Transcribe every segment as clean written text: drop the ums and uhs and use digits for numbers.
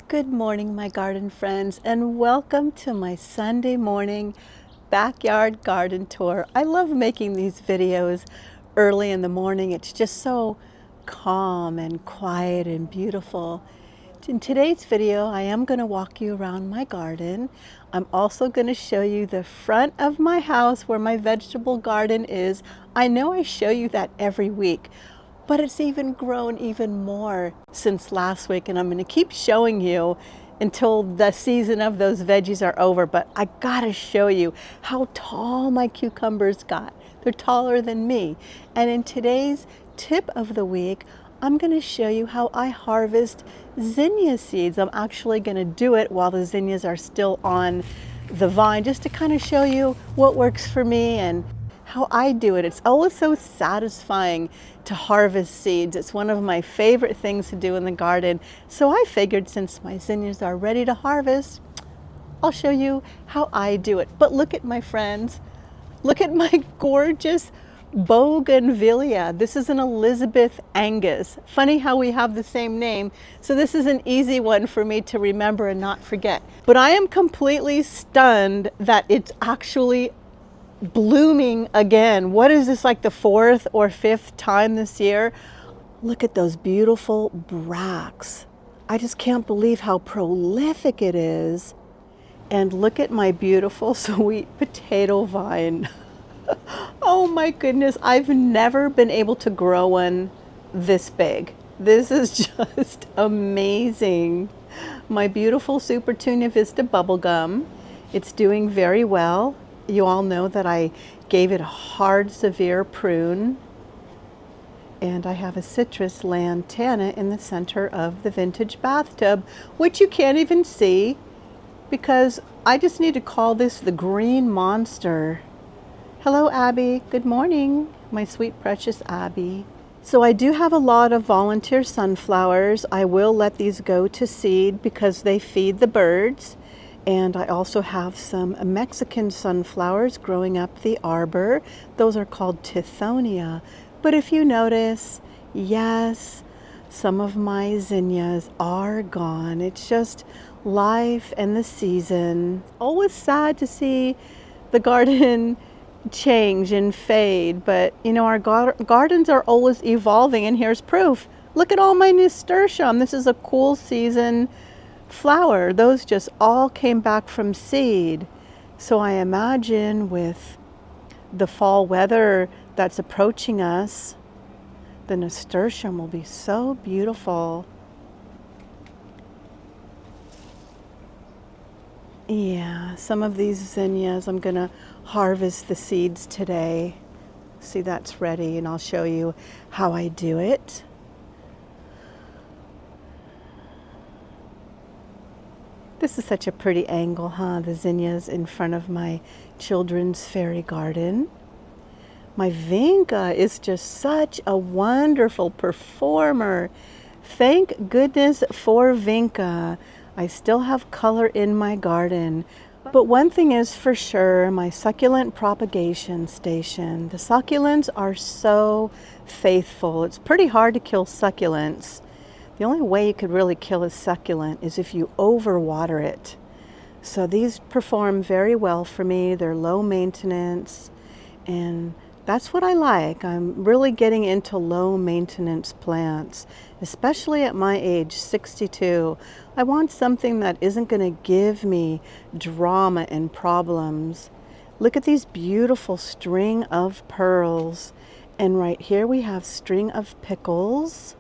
Good morning, my garden friends, and welcome to my Sunday morning backyard garden tour. I love making these videos early in the morning. It's just so calm and quiet and beautiful. In today's video, I am going to walk you around my garden. I'm also going to show you the front of my house where my vegetable garden is. I know I show you that every week, but it's even grown even more since last week, and I'm going to keep showing you until the season of those veggies are over. But I gotta show you how tall my cucumbers got. They're taller than me. And in today's tip of the week, I'm going to show you how I harvest zinnia seeds. I'm actually going to do it while the zinnias are still on the vine, just to kind of show you what works for me and how I do it. It's always so satisfying to harvest seeds. It's one of my favorite things to do in the garden. So I figured since my zinnias are ready to harvest, I'll show you how I do it. But look at my friends. Look at my gorgeous bougainvillea. This is an Elizabeth Angus. Funny how we have the same name. So this is an easy one for me to remember and not forget. But I am completely stunned that it's actually blooming again. What is this, like the fourth or fifth time this year? Look at those beautiful bracts. I just can't believe how prolific it is. And look at my beautiful sweet potato vine. Oh my goodness, I've never been able to grow one this big. This is just amazing. My beautiful Super Tuna Vista bubblegum, it's doing very well. You all know that I gave it a hard, severe prune. And I have a citrus lantana in the center of the vintage bathtub, which you can't even see because I just need to call this the green monster. Hello, Abby. Good morning, my sweet, precious Abby. So I do have a lot of volunteer sunflowers. I will let these go to seed because they feed the birds. And I also have some Mexican sunflowers growing up the arbor. Those are called tithonia. But if you notice, yes, some of my zinnias are gone. It's just life and the season. Always sad to see the garden change and fade, but you know, our gardens are always evolving, and here's proof. Look at all my nasturtium. This is a cool season flower. Those just all came back from seed. So I imagine with the fall weather that's approaching us, the nasturtium will be so beautiful. Yeah, some of these zinnias, I'm gonna harvest the seeds today. See, that's ready, and I'll show you how I do it. This is such a pretty angle, huh? The zinnias in front of my children's fairy garden. My vinca is just such a wonderful performer. Thank goodness for vinca. I still have color in my garden. But one thing is for sure, my succulent propagation station. The succulents are so faithful. It's pretty hard to kill succulents. The only way you could really kill a succulent is if you overwater it. So these perform very well for me. They're low maintenance, and that's what I like. I'm really getting into low maintenance plants, especially at my age, 62. I want something that isn't going to give me drama and problems. Look at these beautiful string of pearls. And right here we have string of pickles.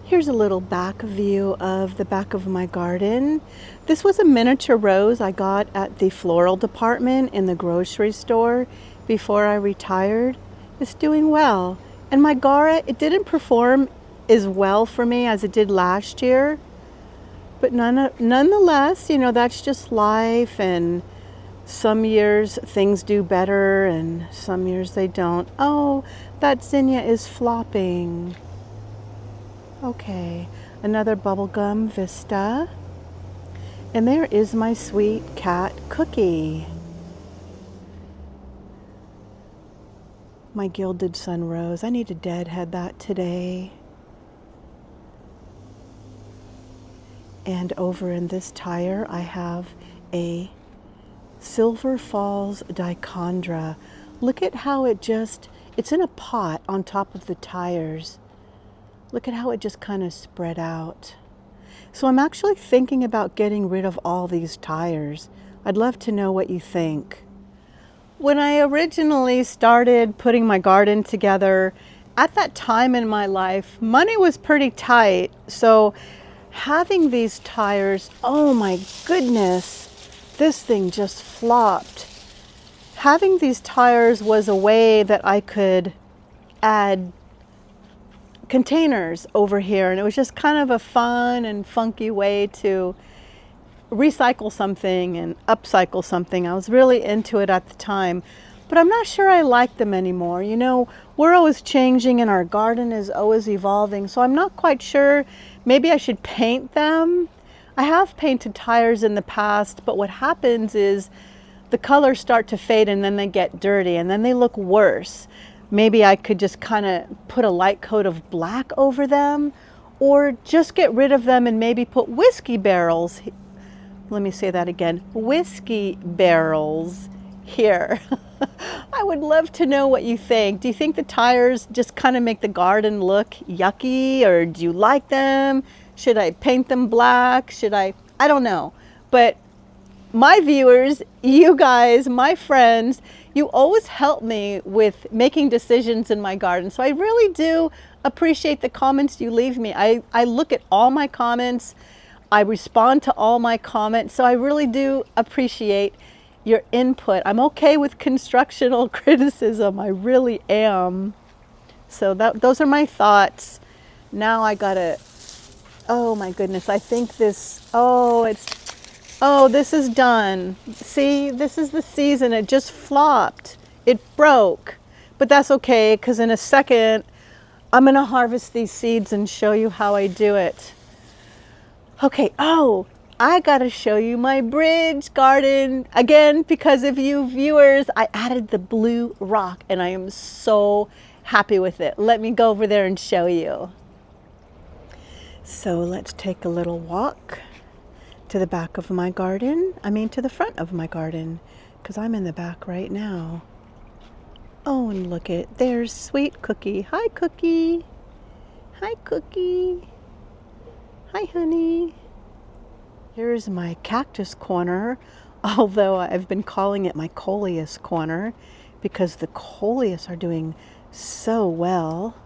Here's a little back view of the back of my garden. This was a miniature rose I got at the floral department in the grocery store before I retired. It's doing well. And my Gara, it didn't perform as well for me as it did last year. But nonetheless, you know, that's just life, and some years things do better and some years they don't. Oh, that zinnia is flopping. Okay, another bubblegum vista. And there is my sweet cat Cookie. My gilded sun rose. I need to deadhead that today. And over in this tire, I have a Silver Falls dichondra. Look at how it's in a pot on top of the tires. Look at how it just kind of spread out. So I'm actually thinking about getting rid of all these tires. I'd love to know what you think. When I originally started putting my garden together, at that time in my life, money was pretty tight. So having these tires, oh my goodness, this thing just flopped. Having these tires was a way that I could add containers over here, and it was just kind of a fun and funky way to recycle something and upcycle something. I was really into it at the time, but I'm not sure I like them anymore. You know, we're always changing and our garden is always evolving, so I'm not quite sure. Maybe I should paint them. I have painted tires in the past, but what happens is the colors start to fade and then they get dirty and then they look worse. Maybe I could just kind of put a light coat of black over them, or just get rid of them and maybe put whiskey barrels. Let me say that again, whiskey barrels here. I would love to know what you think. Do you think the tires just kind of make the garden look yucky, or do you like them? Should I paint them black? I don't know. But my viewers, you guys, my friends, you always help me with making decisions in my garden. So I really do appreciate the comments you leave me. I look at all my comments. I respond to all my comments. So I really do appreciate your input. I'm okay with constructional criticism. I really am. So those are my thoughts. Now I gotta, oh my goodness, I think this, this is done. See, this is the season. It just flopped. It broke. But that's okay, because in a second, I'm going to harvest these seeds and show you how I do it. Okay, I got to show you my bridge garden. Again, because of you viewers, I added the blue rock, and I am so happy with it. Let me go over there and show you. So let's take a little walk to the back of my garden. To the front of my garden, because I'm in the back right now. Oh, and look there's sweet Cookie. Hi, Cookie. Hi, Cookie. Hi, honey. Here's my cactus corner, although I've been calling it my coleus corner because the coleus are doing so well.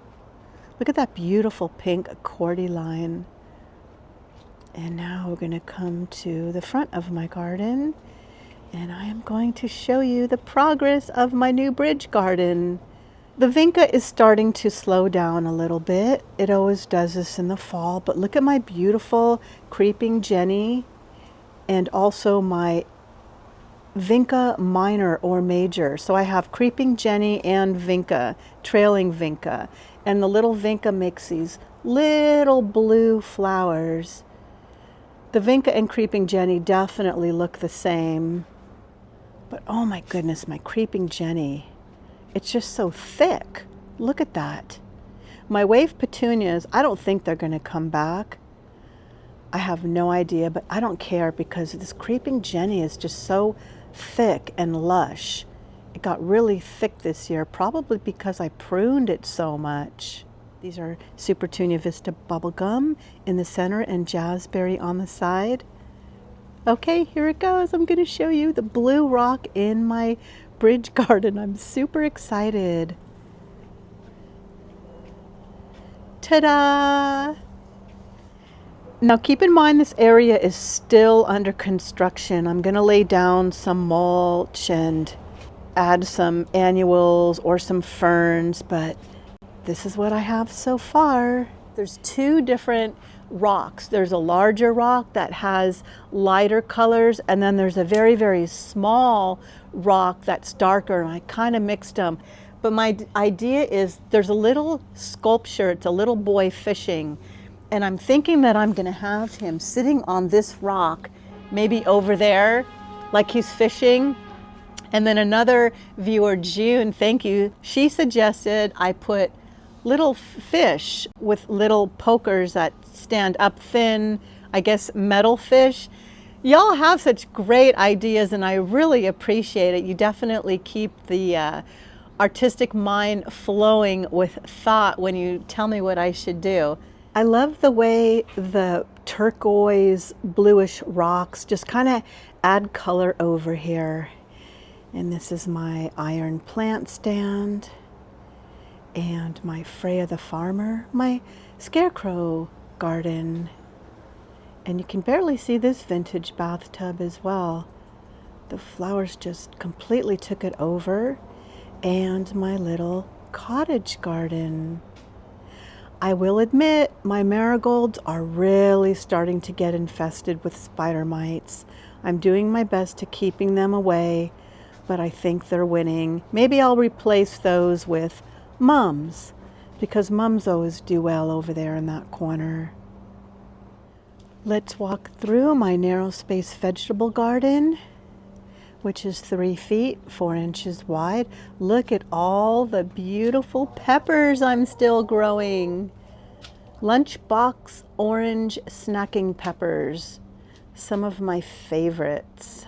Look at that beautiful pink cordyline. And now we're going to come to the front of my garden, and I am going to show you the progress of my new bridge garden. The vinca is starting to slow down a little bit. It always does this in the fall, but look at my beautiful creeping Jenny and also my vinca minor or major. So I have creeping Jenny and vinca, trailing vinca, and the little vinca makes these little blue flowers. The vinca and creeping Jenny definitely look the same, but oh my goodness, my creeping Jenny, it's just so thick. Look at that. My wave petunias, I don't think they're going to come back. I have no idea, but I don't care because this creeping Jenny is just so thick and lush. It got really thick this year, probably because I pruned it so much. These are Supertunia Vista bubblegum in the center and jazzberry on the side. Okay, here it goes. I'm going to show you the blue rock in my bridge garden. I'm super excited. Ta-da! Now keep in mind this area is still under construction. I'm going to lay down some mulch and add some annuals or some ferns, but this is what I have so far. There's two different rocks. There's a larger rock that has lighter colors, and then there's a very, very small rock that's darker, and I kind of mixed them. But my idea is there's a little sculpture. It's a little boy fishing, and I'm thinking that I'm going to have him sitting on this rock, maybe over there, like he's fishing. And then another viewer, June, thank you, she suggested I put little fish with little pokers that stand up thin I guess, metal fish. Y'all have such great ideas and I really appreciate it. You definitely keep the artistic mind flowing with thought when you tell me what I should do. I love the way the turquoise bluish rocks just kind of add color over here. And this is my iron plant stand and my Freya the farmer, my scarecrow garden. And you can barely see this vintage bathtub as well. The flowers just completely took it over. And my little cottage garden. I will admit my marigolds are really starting to get infested with spider mites. I'm doing my best to keeping them away, but I think they're winning. Maybe I'll replace those with mums, because mums always do well over there in that corner. Let's walk through my narrow space vegetable garden, which is 3 feet, 4 inches wide. Look at all the beautiful peppers I'm still growing. Lunchbox orange snacking peppers, some of my favorites.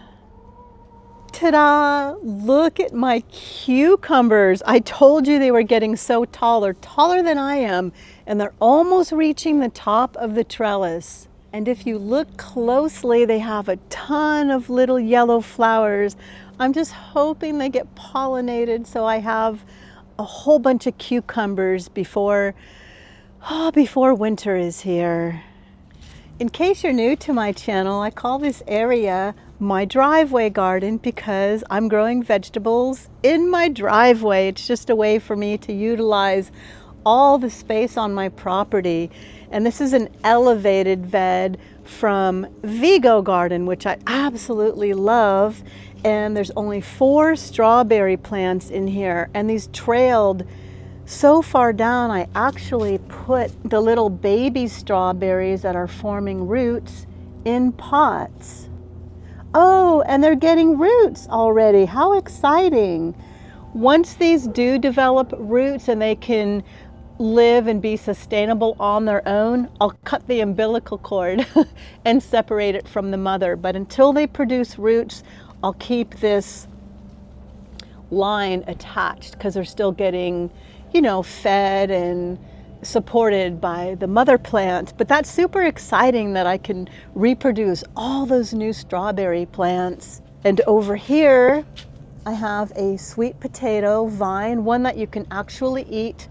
Ta-da! Look at my cucumbers. I told you they were getting so tall. They're taller than I am, and they're almost reaching the top of the trellis. And if you look closely, they have a ton of little yellow flowers. I'm just hoping they get pollinated so I have a whole bunch of cucumbers before winter is here. In case you're new to my channel, I call this area my driveway garden because I'm growing vegetables in my driveway. It's just a way for me to utilize all the space on my property. And this is an elevated bed from Vigo Garden, which I absolutely love. And there's only 4 strawberry plants in here, and these trailed so far down. I actually put the little baby strawberries that are forming roots in pots. Oh, and they're getting roots already. How exciting. Once these do develop roots and they can live and be sustainable on their own, I'll cut the umbilical cord and separate it from the mother. But until they produce roots, I'll keep this line attached because they're still getting, fed and supported by the mother plant. But that's super exciting that I can reproduce all those new strawberry plants. And over here, I have a sweet potato vine, one that you can actually eat.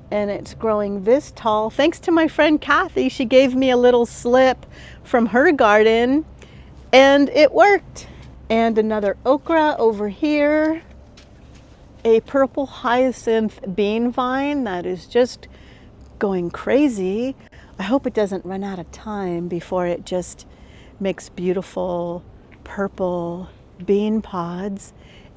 And it's growing this tall. Thanks to my friend Kathy, she gave me a little slip from her garden and it worked. And another okra over here, a purple hyacinth bean vine that is just going crazy. I hope it doesn't run out of time before it just makes beautiful purple bean pods.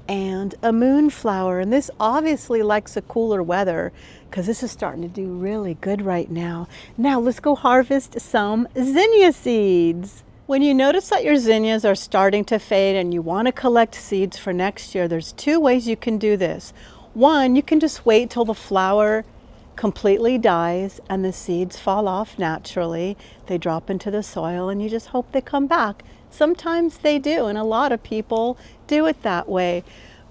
And a moonflower, and this obviously likes the cooler weather because this is starting to do really good right now. Now let's go harvest some zinnia seeds. When you notice that your zinnias are starting to fade and you want to collect seeds for next year, there's 2 ways you can do this. One, you can just wait till the flower completely dies and the seeds fall off naturally. They drop into the soil and you just hope they come back. Sometimes they do, and a lot of people do it that way.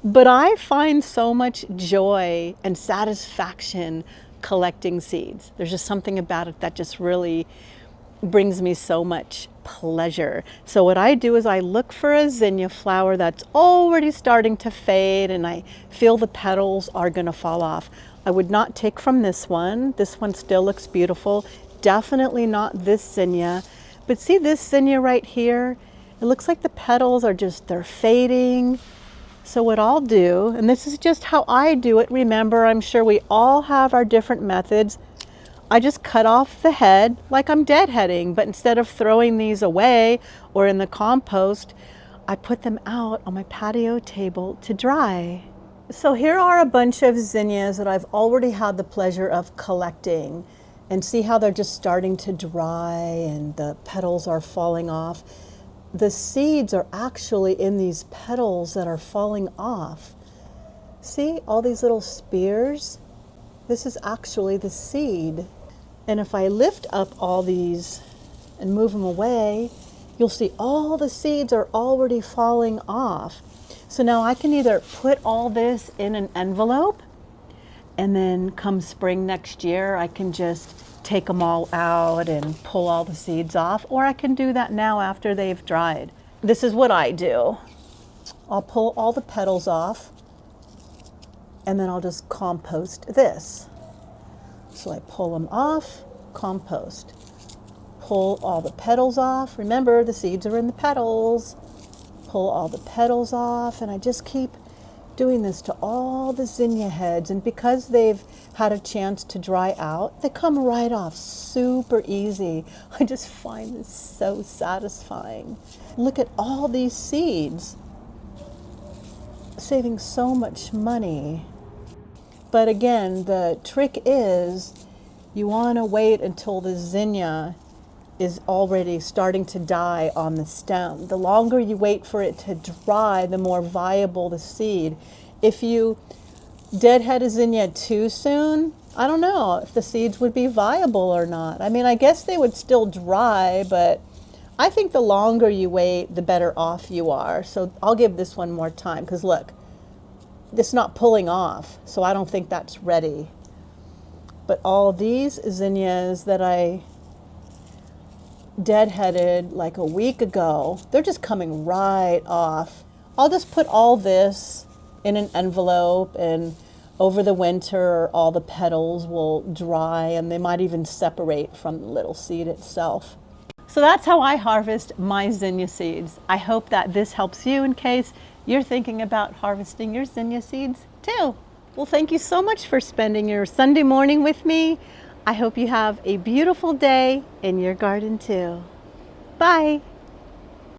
But I find so much joy and satisfaction collecting seeds. There's just something about it that just really brings me so much pleasure. So what I do is I look for a zinnia flower that's already starting to fade and I feel the petals are going to fall off. I would not take from this one. This one still looks beautiful. Definitely not this zinnia. But see this zinnia right here? It looks like the petals are they're fading. So what I'll do, and this is just how I do it, remember, I'm sure we all have our different methods. I just cut off the head like I'm deadheading, but instead of throwing these away or in the compost, I put them out on my patio table to dry. So here are a bunch of zinnias that I've already had the pleasure of collecting, and see how they're just starting to dry and the petals are falling off. The seeds are actually in these petals that are falling off. See all these little spears? This is actually the seed. And if I lift up all these and move them away, you'll see all the seeds are already falling off. So now I can either put all this in an envelope, and then come spring next year, I can just take them all out and pull all the seeds off, or I can do that now after they've dried. This is what I do. I'll pull all the petals off, and then I'll just compost this. So I pull them off, compost. Pull all the petals off. Remember, the seeds are in the petals. Pull all the petals off, and I just keep doing this to all the zinnia heads. And because they've had a chance to dry out, they come right off super easy. I just find this so satisfying. Look at all these seeds, saving so much money. But again, the trick is you want to wait until the zinnia is already starting to die on the stem. The longer you wait for it to dry, the more viable the seed. If you deadhead a zinnia too soon, I don't know if the seeds would be viable or not. I mean, I guess they would still dry, but I think the longer you wait, the better off you are. So I'll give this one more time, because look, it's not pulling off, so I don't think that's ready. But all these zinnias that I deadheaded like a week ago, they're just coming right off. I'll just put all this in an envelope, and over the winter all the petals will dry, and they might even separate from the little seed itself. So that's how I harvest my zinnia seeds. I hope that this helps you in case you're thinking about harvesting your zinnia seeds too. Well, thank you so much for spending your Sunday morning with me. I hope you have a beautiful day in your garden too. Bye.